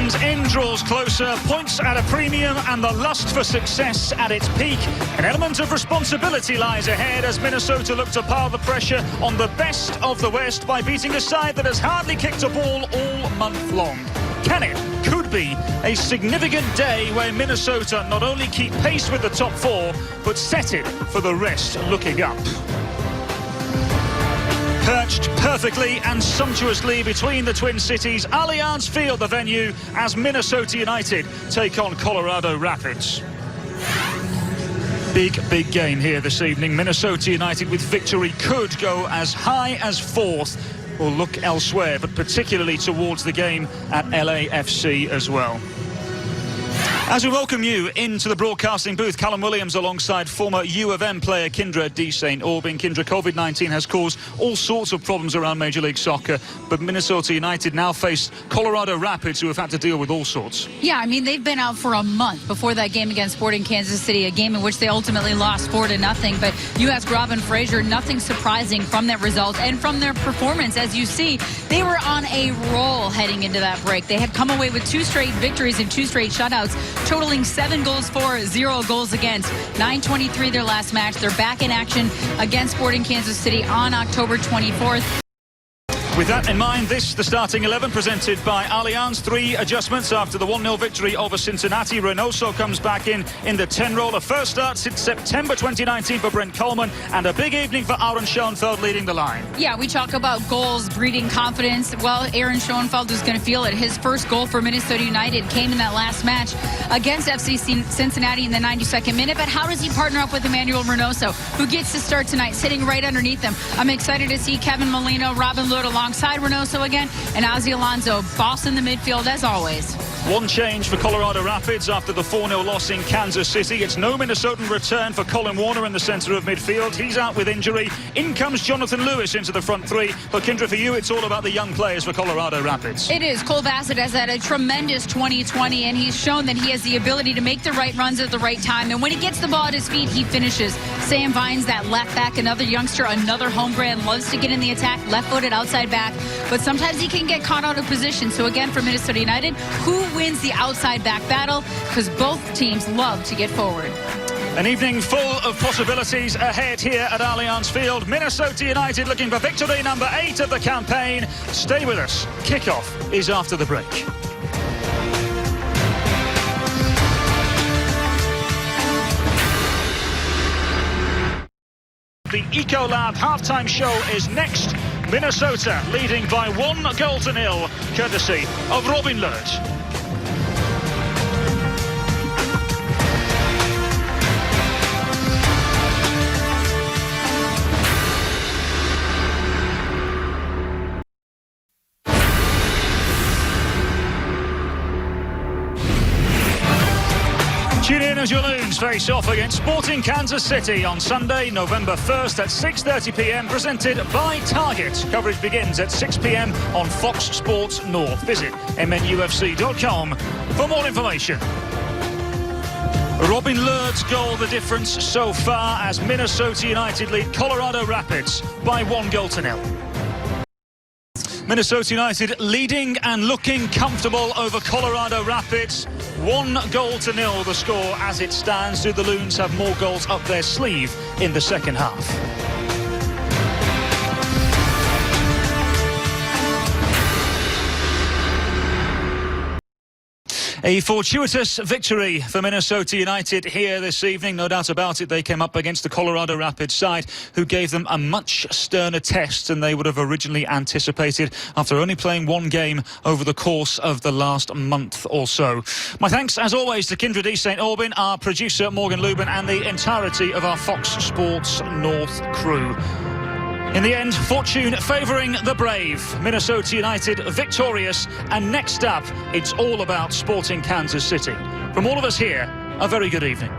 season's end draws closer, points at a premium and the lust for success at its peak. An element of responsibility lies ahead as Minnesota look to pile the pressure on the best of the West by beating a side that has hardly kicked a ball all month long. Can it? Could be a significant day where Minnesota not only keep pace with the top four, but set it for the rest looking up. Perched perfectly and sumptuously between the Twin Cities, Allianz Field the venue as Minnesota United take on Colorado Rapids. Big game here this evening. Minnesota United with victory could go as high as fourth or look elsewhere, but particularly towards the game at LAFC as well. As we welcome you into the broadcasting booth, Callum Williams alongside former U of M player Kyndra de St. Aubin. Kyndra, COVID-19 has caused all sorts of problems around Major League Soccer, but Minnesota United now face Colorado Rapids, who have had to deal with all sorts. Yeah, I mean, they've been out for a month before that game against Sporting Kansas City, a game in which they ultimately lost 4-0. But you ask Robin Fraser, nothing surprising from that result and from their performance. As you see, they were on a roll heading into that break. They had come away with 2 straight victories and 2 straight shutouts, totaling 7 goals for, 0 goals against. 9:23 their last match. They're back in action against Sporting Kansas City on October 24th. With that in mind, this the starting 11 presented by Allianz. 3 adjustments after the 1-0 victory over Cincinnati. Reynoso comes back in the 10 role. A first start since September 2019 for Brent Coleman, and a big evening for Aaron Schoenfeld leading the line. Yeah, we talk about goals breeding confidence. Well, Aaron Schoenfeld is going to feel it. His first goal for Minnesota United came in that last match against FC Cincinnati in the 92nd minute. But how does he partner up with Emmanuel Reynoso, who gets to start tonight, sitting right underneath him? I'm excited to see Kevin Molino, Robin Lod alongside Reynoso again, and Ozzy Alonso bossing the midfield as always. One change for Colorado Rapids after the 4-0 loss in Kansas City. It's no Minnesotan return for Colin Warner in the centre of midfield. He's out with injury. In comes Jonathan Lewis into the front 3. But Kyndra, for you, it's all about the young players for Colorado Rapids. It is. Cole Bassett has had a tremendous 2020, and he's shown that he has the ability to make the right runs at the right time. And when he gets the ball at his feet, he finishes. Sam Vines, that left back, another youngster, another home brand, loves to get in the attack, left-footed outside back. But sometimes he can get caught out of position. So again, for Minnesota United, who wins the outside back battle? Because both teams love to get forward. An evening full of possibilities ahead here at Allianz Field. Minnesota United looking for victory number 8 of the campaign. Stay with us. Kickoff is after the break. The Ecolab halftime show is next. Minnesota leading by 1-0, courtesy of Robin Lod. Tune in as your Loons face off against Sporting Kansas City on Sunday, November 1st at 6:30 p.m. presented by Target. Coverage begins at 6 p.m. on Fox Sports North. Visit MNUFC.com for more information. Robin Lod's goal the difference so far as Minnesota United lead Colorado Rapids by 1-0. Minnesota United leading and looking comfortable over Colorado Rapids. 1-0 the score as it stands. Do the Loons have more goals up their sleeve in the second half? A fortuitous victory for Minnesota United here this evening. No doubt about it, they came up against the Colorado Rapids side who gave them a much sterner test than they would have originally anticipated after only playing 1 game over the course of the last month or so. My thanks, as always, to Kyndra de St. Aubin, our producer Morgan Lubin, and the entirety of our Fox Sports North crew. In the end, fortune favouring the brave. Minnesota United victorious. And next up, it's all about Sporting Kansas City. From all of us here, a very good evening.